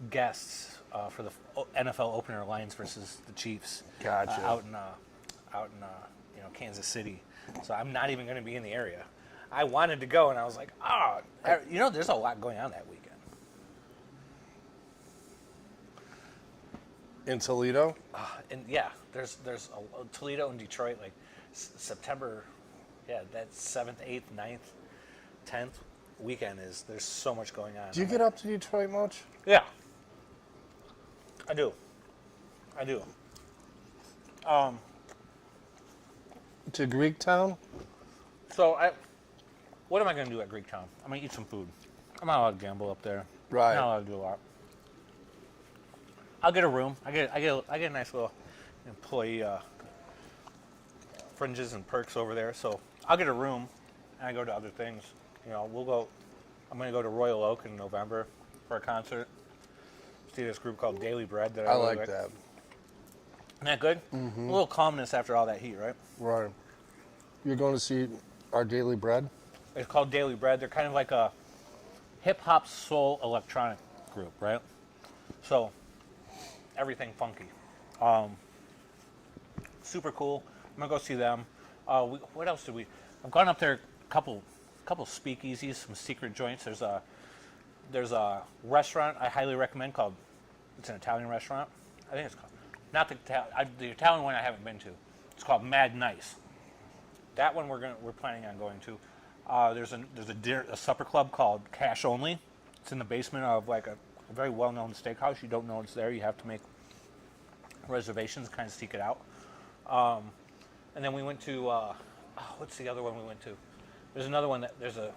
guests for the NFL opener, Lions versus the Chiefs. Gotcha. Out in Kansas City. So I'm not even going to be in the area. I wanted to go, and I was like, there's a lot going on that weekend. In Toledo? And yeah, there's Toledo and Detroit, like September, that 7th, 8th, 9th, 10th weekend there's so much going on. Do you get up to Detroit much? Yeah. I do. To Greektown? So what am I going to do at Greektown? I'm going to eat some food. I'm not allowed to gamble up there. Right. I'm not allowed to do a lot. I'll get a room. I get a nice little employee fringes and perks over there. So I'll get a room, and I go to other things. I'm going to go to Royal Oak in November for a concert. See this group called Daily Bread that I really like that. Isn't that good? Mm-hmm. A little calmness after all that heat, right? Right. You're going to see Our Daily Bread? It's called Daily Bread. They're kind of like a hip-hop soul electronic group, right? So everything funky. Super cool. I'm going to go see them. What else did we... I've gone up there a couple speakeasies, some secret joints. There's a restaurant I highly recommend called... It's an Italian restaurant. I think it's called... Not the Italian one I haven't been to. It's called Mad Nice. That one we're planning on going to. There's a supper club called Cash Only. It's in the basement of like a very well-known steakhouse. You don't know it's there. You have to make reservations, kind of seek it out. And then we went to what's the other one we went to? There's another one there's a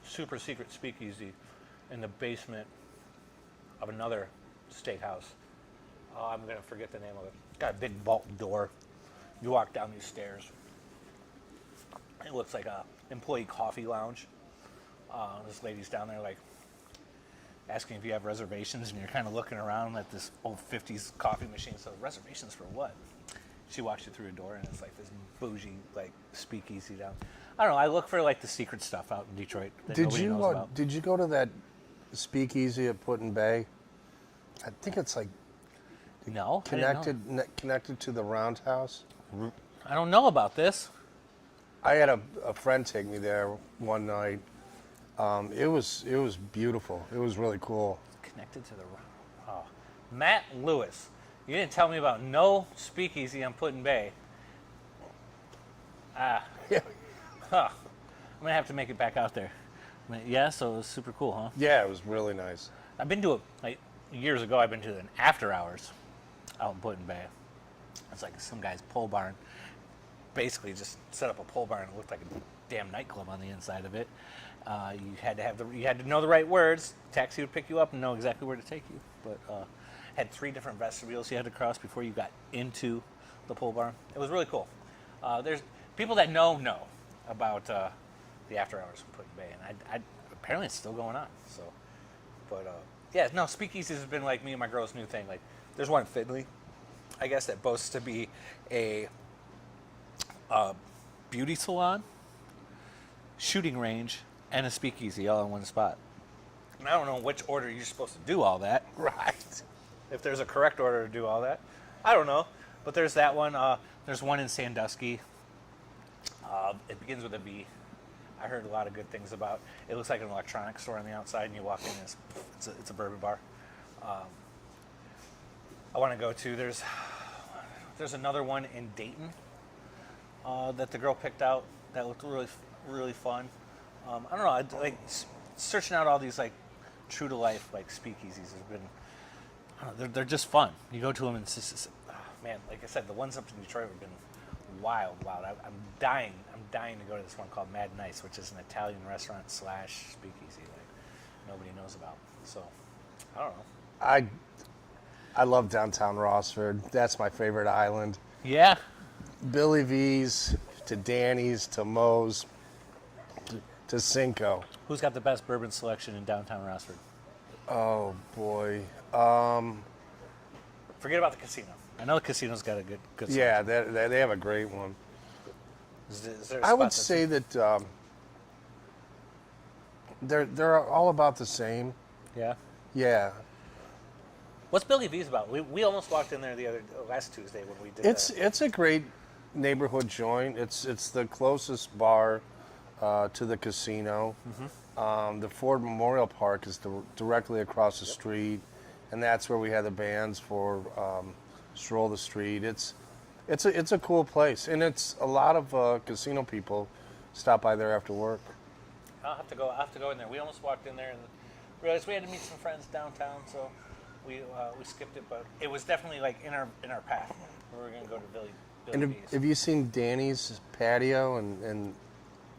super secret speakeasy in the basement of another steakhouse. I'm going to forget the name of it. It's got a big vault door. You walk down these stairs. It looks like a employee coffee lounge. This lady's down there like asking if you have reservations, and you're kind of looking around at this old 50s coffee machine. So reservations for what? She walks you through a door, and it's like this bougie like speakeasy down. I don't know. I look for like the secret stuff out in Detroit that nobody knows about. Did you go to that speakeasy at Put-in Bay? I think it's like No, connected to the Roundhouse. I don't know about this. I had a friend take me there one night. It was beautiful. It was really cool. Connected to the Matt Lewis. You didn't tell me about no speakeasy on Put-in Bay. Yeah. Huh. I'm gonna have to make it back out there. Yeah, so it was super cool, huh? Yeah, it was really nice. I've been to years ago. I've been to an after hours out in Put-in Bay. It's like some guy's pole barn. Basically, just set up a pole barn. It looked like a damn nightclub on the inside of it. You had to know the right words. Taxi would pick you up and know exactly where to take you. But had 3 different vestibules you had to cross before you got into the pole barn. It was really cool. There's people that know about the after hours from Put-in Bay, and I apparently it's still going on. So, but speakeasies has been like me and my girl's new thing. Like, there's one in Findlay, I guess, that boasts to be a beauty salon, shooting range, and a speakeasy all in one spot. And I don't know which order you're supposed to do all that. Right. If there's a correct order to do all that, I don't know. But there's that one. There's one in Sandusky. It begins with a V. I heard a lot of good things about. It looks like an electronics store on the outside, and you walk in, it's a bourbon bar. I want to go to. There's another one in Dayton that the girl picked out that looked really, really fun. I don't know. Like searching out all these like true to life like speakeasies has been. I don't know, they're just fun. You go to them and it's just man. Like I said, the ones up in Detroit have been wild. I'm dying to go to this one called Mad Nice, which is an Italian restaurant / speakeasy like nobody knows about. So I don't know. I love downtown Rossford. That's my favorite island. Yeah. Billy V's to Danny's to Moe's to Cinco. Who's got the best bourbon selection in downtown Rossford? Oh boy. Forget about the casino. I know the casino's got a good Yeah, selection. they have a great one. Is there a I spot would that's- say that they're all about the same. Yeah. Yeah, What's Billy V's about? We almost walked in there last Tuesday when we did it's a great neighborhood joint. It's the closest bar to the casino. The Ford Memorial Park is directly across the street, and that's where we had the bands for Stroll the Street. It's a cool place, and it's a lot of casino people stop by there after work. I'll have to go in there. We almost walked in there and realized we had to meet some friends downtown, so we skipped it. But it was definitely like in our path. We were going to go to Billy And V's. have you seen Danny's patio and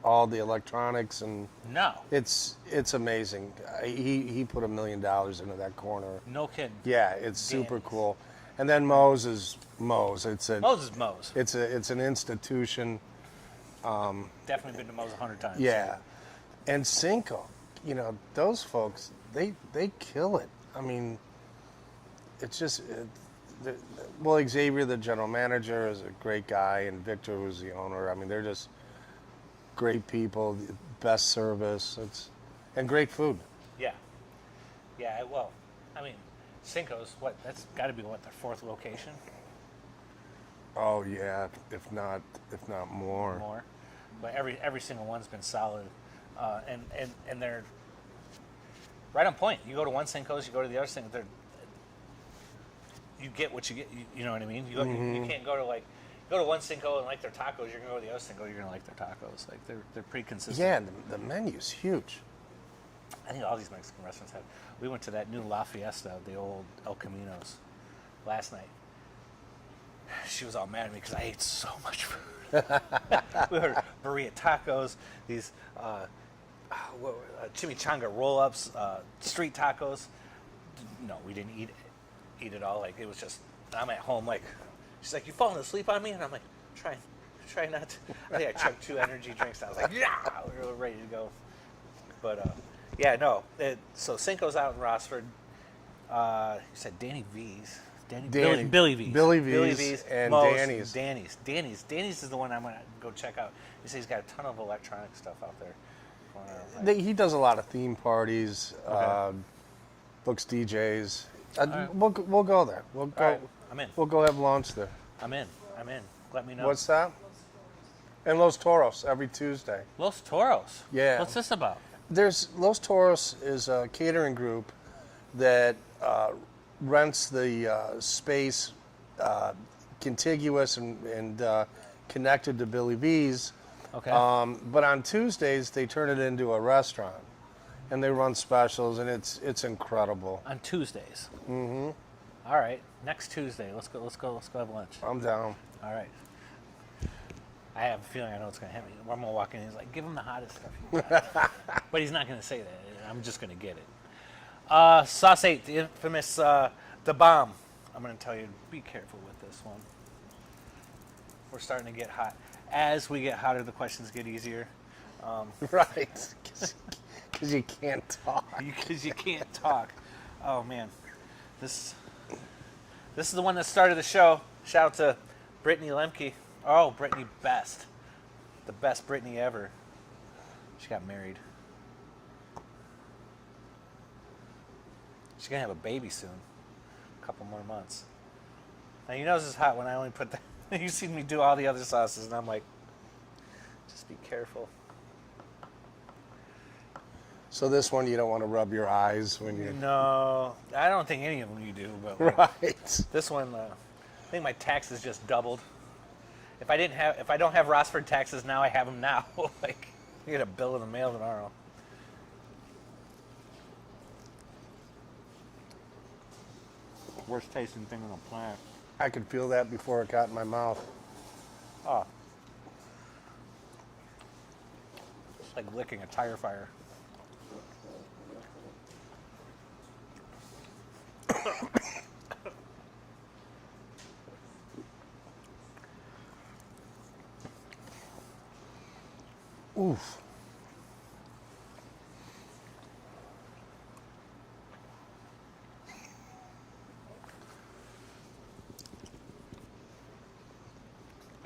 all the electronics and No, it's amazing. He put $1 million into that corner. no kidding. Yeah, it's super Danny's. cool. And then Moe's is Moe's. Moe's. It's an institution. Definitely been to Moe's 100 times. Yeah. And Cinco, those folks, they kill it. I mean, it's just well, Xavier, the general manager, is a great guy, and Victor, who's the owner. I mean, they're just great people, best service, and great food. Yeah. Yeah. Well, I mean, Cinco's that's got to be their fourth location. Oh yeah, if not more. More, but every single one's been solid, and they're right on point. You go to one Cinco's, you go to the other Cinco's, you get what you get. You know what I mean? You can't go to one Cinco and like their tacos. You're gonna go to the other Cinco, you're gonna like their tacos. Like they're pretty consistent. Yeah, the menu's huge. I think all these Mexican restaurants have. We went to that new La Fiesta, the old El Caminos, last night. She was all mad at me because I ate so much food. We ordered burrito tacos, these chimichanga roll-ups, street tacos. No, we didn't eat it all. Like it was just. I'm at home. Like she's like, "You falling asleep on me?" And I'm like, "Try not to." I think I chugged 2 energy drinks. And I was like, "Yeah," we were ready to go. But yeah, no. So Cinco's out in Rossford. You said Danny V's. Billy V's. Billy V's and Moe's, Danny's. Danny's is the one I'm gonna go check out. He says he's got a ton of electronic stuff out there. He does a lot of theme parties, Okay. books DJs. right. We'll go there. We'll go. All right, I'm in. We'll go have lunch there. I'm in. Let me know. What's that? And Los Toros every Tuesday. Los Toros? Yeah. What's this about? There's Los Toros is a catering group that rents the space contiguous and connected to Billy V's. Okay. But on Tuesdays they turn it into a restaurant, and they run specials, and it's incredible. On Tuesdays. Mm-hmm. All right. Next Tuesday, let's go have lunch. I'm down. All right. I have a feeling I know what's going to happen. I'm going to walk in and he's like, give him the hottest stuff you got. But he's not going to say that. I'm just going to get it. Sauce 8, the infamous The Bomb. I'm going to tell you, be careful with this one. We're starting to get hot. As we get hotter, the questions get easier. Right. Because you can't talk. Because you can't talk. Oh, man. This is the one that started the show. Shout out to Brittany Lemke. Oh, Brittany Best. The best Brittany ever. She got married. She's going to have a baby soon. A couple more months. Now, you know this is hot when I only put that. You've seen me do all the other sauces, and I'm like, just be careful. So this one you don't want to rub your eyes when you. No, I don't think any of them you do, but like, Right. this one, I think my taxes just doubled. If I don't have Rossford taxes now, I have them now. Like, I get a bill in the mail tomorrow. Worst tasting thing on the planet. I could feel that before it got in my mouth. Oh, it's like licking a tire fire. Oof.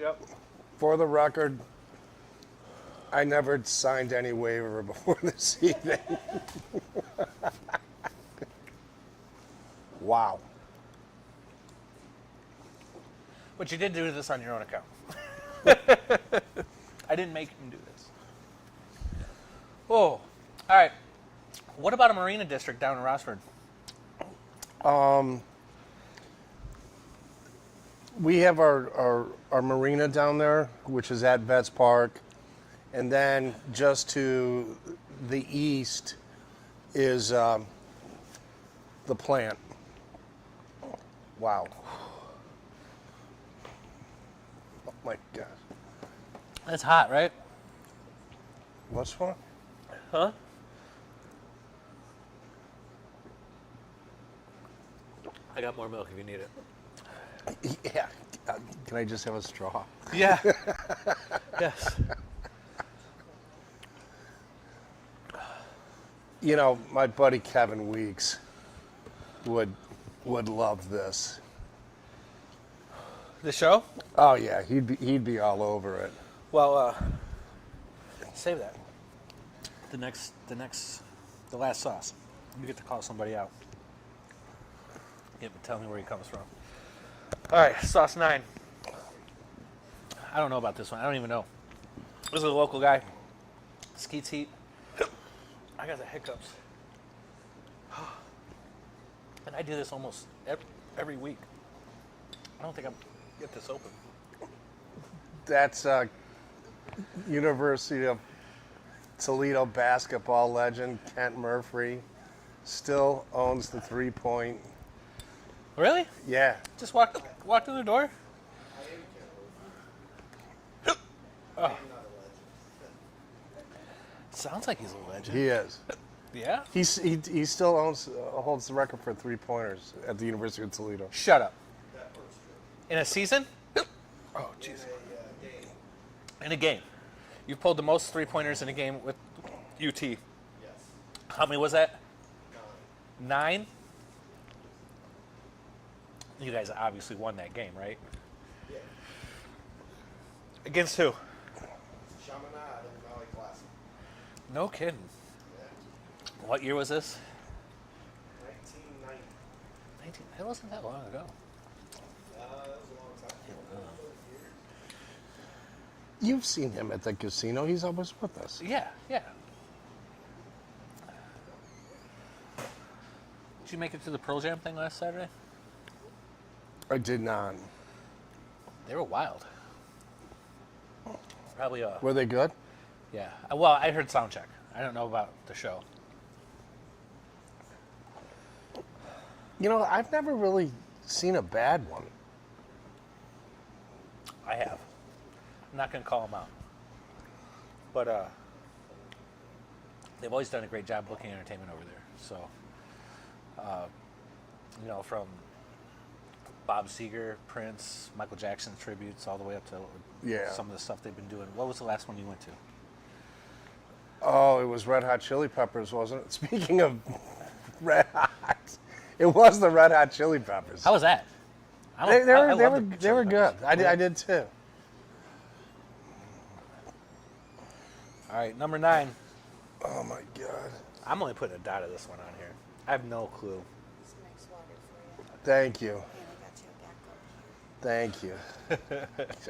Yep. For the record, I never signed any waiver before this evening. Wow. But you did do this on your own account. I didn't make him do this. Oh, all right. What about a marina district down in Rossford? We have our marina down there, which is at Vets Park. And then just to the east is the plant. Wow. Oh my gosh. That's hot, right? What's wrong? Huh? I got more milk if you need it. Yeah. Can I just have a straw? Yeah. Yes. You know, my buddy Kevin Weeks would love this. The show? Oh yeah, he'd be all over it. Well, save that. The last sauce. You get to call somebody out. Yeah, but tell me where he comes from. All right, sauce 9. I don't know about this one. I don't even know. This is a local guy. Skeets Heat. I got the hiccups. And I do this almost every week. I don't think I'm get this open. That's University of Toledo basketball legend Kent Murphy still owns the 3-point. Really? Yeah. Just walk through the door? Oh. Sounds like he's a legend. He is. Yeah? He still holds the record for 3-pointers at the University of Toledo. Shut up. In a season? Oh, jeez. In a game. You've pulled the most 3-pointers in a game with UT. Yes. How many was that? 9? You guys obviously won that game, right? Yeah. Against who? Chaminade in the Valley Classic. No kidding. Yeah. What year was this? 1990. It wasn't that long ago. That was a long time. You've seen him at the casino. He's always with us. Yeah. Did you make it to the Pearl Jam thing last Saturday? I did not. They were wild. Probably Were they good? yeah. Well, I heard sound check. I don't know about the show. You know, I've never really seen a bad one. I have. I'm not going to call them out. But they've always done a great job booking entertainment over there. So, from Bob Seger, Prince, Michael Jackson tributes, all the way up to some of the stuff they've been doing. What was the last one you went to? Oh, it was Red Hot Chili Peppers, wasn't it? Speaking of Red Hot, it was the Red Hot Chili Peppers. How was that? They love the were Chili good. Peppers. I did too. All right, number 9. Oh my God. I'm only putting a dot of this one on here. I have no clue. Some nice water for you. Thank you. And I got you a backup. Thank you.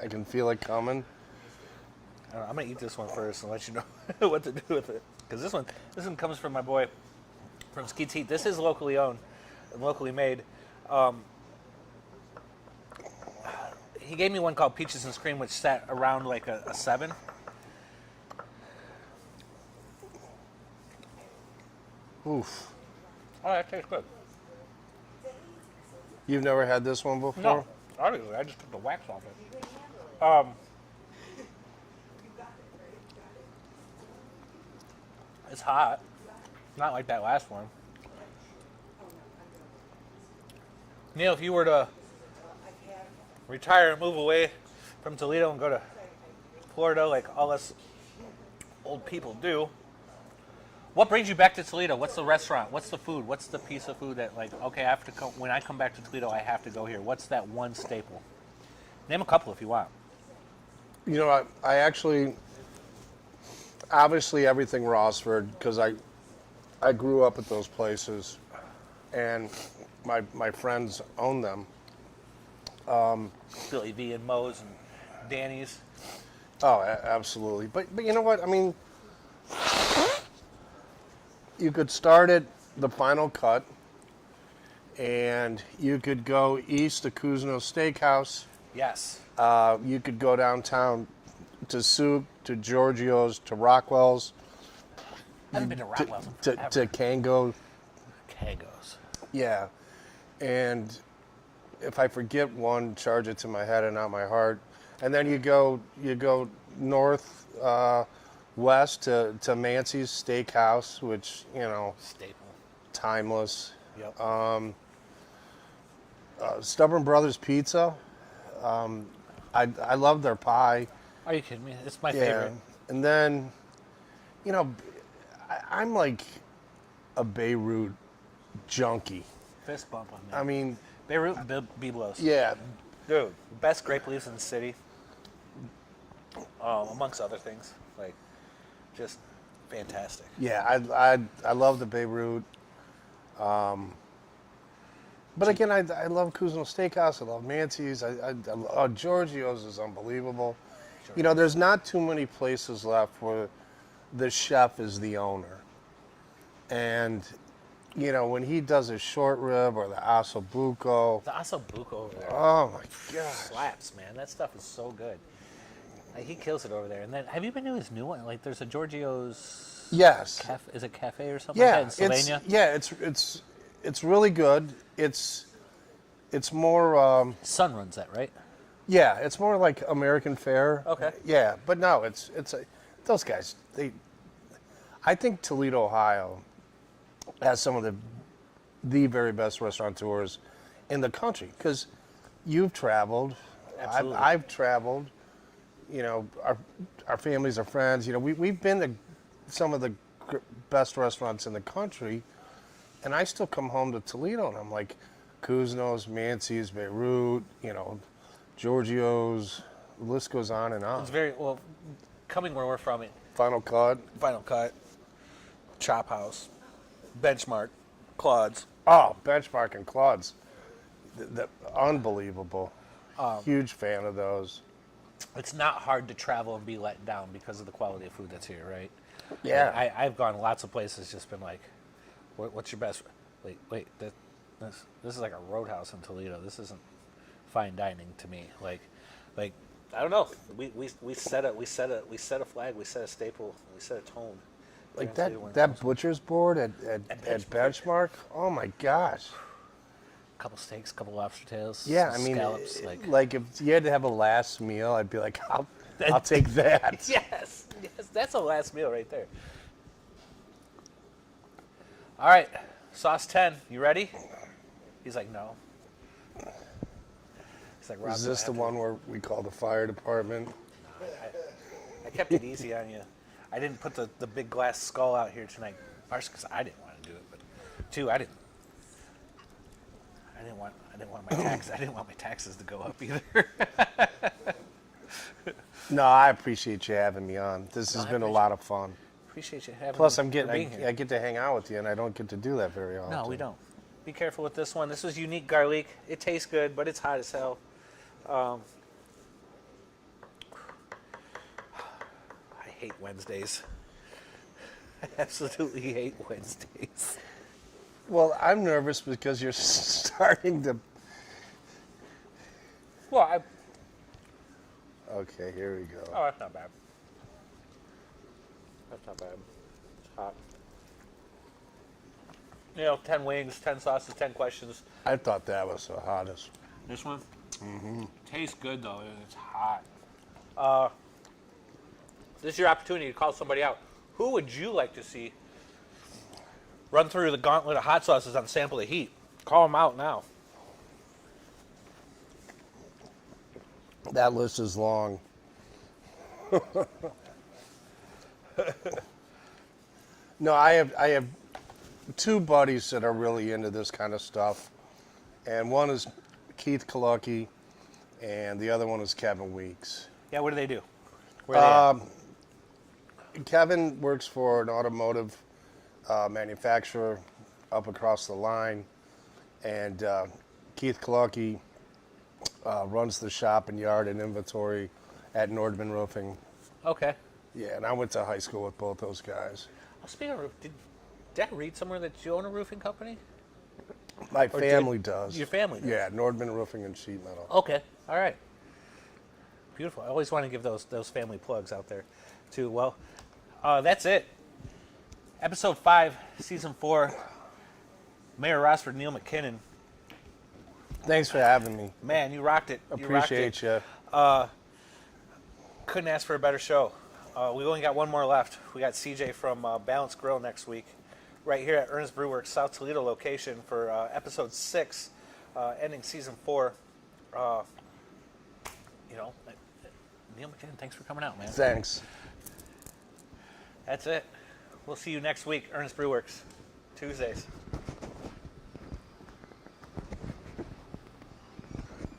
I can feel it coming. I don't know, I'm gonna eat this one first and let you know what to do with it. Because this one comes from my boy from Skeets Heat. This is locally owned and locally made. He gave me one called Peaches and Cream, which sat around like a 7. Oof. Oh, that tastes good. You've never had this one before? No, obviously, I just took the wax off it. It's hot. Not like that last one. Neil, if you were to retire and move away from Toledo and go to Florida like all us old people do. What brings you back to Toledo? What's the restaurant? What's the food? What's the piece of food that, like, okay, I have to come, when I come back to Toledo, I have to go here. What's that one staple? Name a couple if you want. You know, I actually, obviously everything Rossford, because I grew up at those places, and my friends own them. Billy V and Moe's and Danny's. Oh, absolutely. But you know what? I mean, you could start at the Final Cut, and you could go east to Kuzno's Steakhouse. Yes. You could go downtown to Soup, to Giorgio's, to Rockwell's, I haven't been to Rockwell's in to forever. Kango. Kangos. Yeah. And if I forget one, charge it to my head and not my heart. And then you go north, west to Mancy's Steakhouse, which, you know, Staple. timeless. Yep. Stubborn Brothers Pizza. I love their pie. Are you kidding me? It's my Yeah. favorite. And then, you know, I'm like a Beirut junkie. Fist bump on that. I mean, Beirut Biblos. yeah, Dude, best grape leaves in the city. Amongst other things. Like, just fantastic. yeah. I love the Beirut. But again, I love Kuzno Steakhouse. I love Mancy's. Giorgio's is unbelievable. You know, there's not too many places left where the chef is the owner. And, you know, when he does his short rib or the ossobuco, The asabuco over there oh my God. slaps, man. That stuff is so good. Like, he kills it over there. And then, have you been to his new one? Like, there's a Giorgio's. Yes. Is it cafe or something Yeah, like that in Sylvania? it's really good. It's more Sun runs that, right? yeah, it's more like American fare. Okay. Yeah, but no, those guys. I think Toledo, Ohio, has some of the very best restaurateurs in the country because you've traveled. Absolutely. I've traveled. You know, our families are friends. You know, we've been to some of the best restaurants in the country, and I still come home to Toledo and I'm like, Kuzno's, Mancy's, Beirut, you know, Giorgio's, the list goes on and on. It's very, well, coming where we're from, Final Cut. Final Cut, Chop House, Benchmark, Claude's. Oh, Benchmark and Claude's. Unbelievable. Huge fan of those. It's not hard to travel and be let down because of the quality of food that's here, right? Yeah. Like, I've gone lots of places, just been like, what's your best? Wait, this is like a roadhouse in Toledo. This isn't fine dining to me. Like I don't know. We set a flag. We set a staple. We set a tone. Like We're gonna see that butcher's board at Benchmark. Benchmark. Oh my gosh. couple steaks, couple lobster tails. Yeah, some I mean, scallops. like if you had to have a last meal, I'd be like, I'll take that. yes, that's a last meal right there. All right, sauce 10. You ready? He's like, no. He's like, Rob, Is this the one where we call the fire department? I kept it easy on you. I didn't put the big glass skull out here tonight. First, because I didn't want to do it, but two, I didn't want my taxes to go up either. No, I appreciate you having me on. This has been a lot of fun. Appreciate you having Plus, me. for being I here. get to hang out with you, and I don't get to do that very often. No, we don't. Be careful with this one. This is unique garlic. It tastes good, but it's hot as hell. I hate Wednesdays. I absolutely hate Wednesdays. Well, I'm nervous because you're starting to. Well, Okay, here we go. that's not bad. That's not bad. It's hot. 10 wings, 10 sauces, 10 questions. I thought that was the hottest. This one? Mm-hmm. Tastes good, though, and it's hot. This is your opportunity to call somebody out. Who would you like to see run through the gauntlet of hot sauces on Sample the Heat? Call them out now. That list is long. No, I have two buddies that are really into this kind of stuff, and one is Keith Kalucky, and the other one is Kevin Weeks. Yeah, what do they do? Where are they at? Kevin works for an automotive manufacturer up across the line, and Keith Kalucky runs the shop and yard and inventory at Nordman Roofing. Okay. Yeah, and I went to high school with both those guys. Oh, speaking of roof, did I read somewhere that you own a roofing company? My Or family did- does. Your family does? Yeah, Nordman Roofing and Sheet Metal. Okay. All right. Beautiful. I always want to give those family plugs out there, too. Well, that's it. Episode 5, Season 4. Mayor Rossford, Neil MacKinnon. Thanks for having me. Man, you rocked it. Appreciate you. Couldn't ask for a better show. We only got one more left. We got CJ from Balance Grill next week, right here at Ernest Brew Works, South Toledo location for episode 6, ending season 4. Neil MacKinnon, thanks for coming out, man. Thanks. That's it. We'll see you next week, Ernest Brew Works, Tuesdays.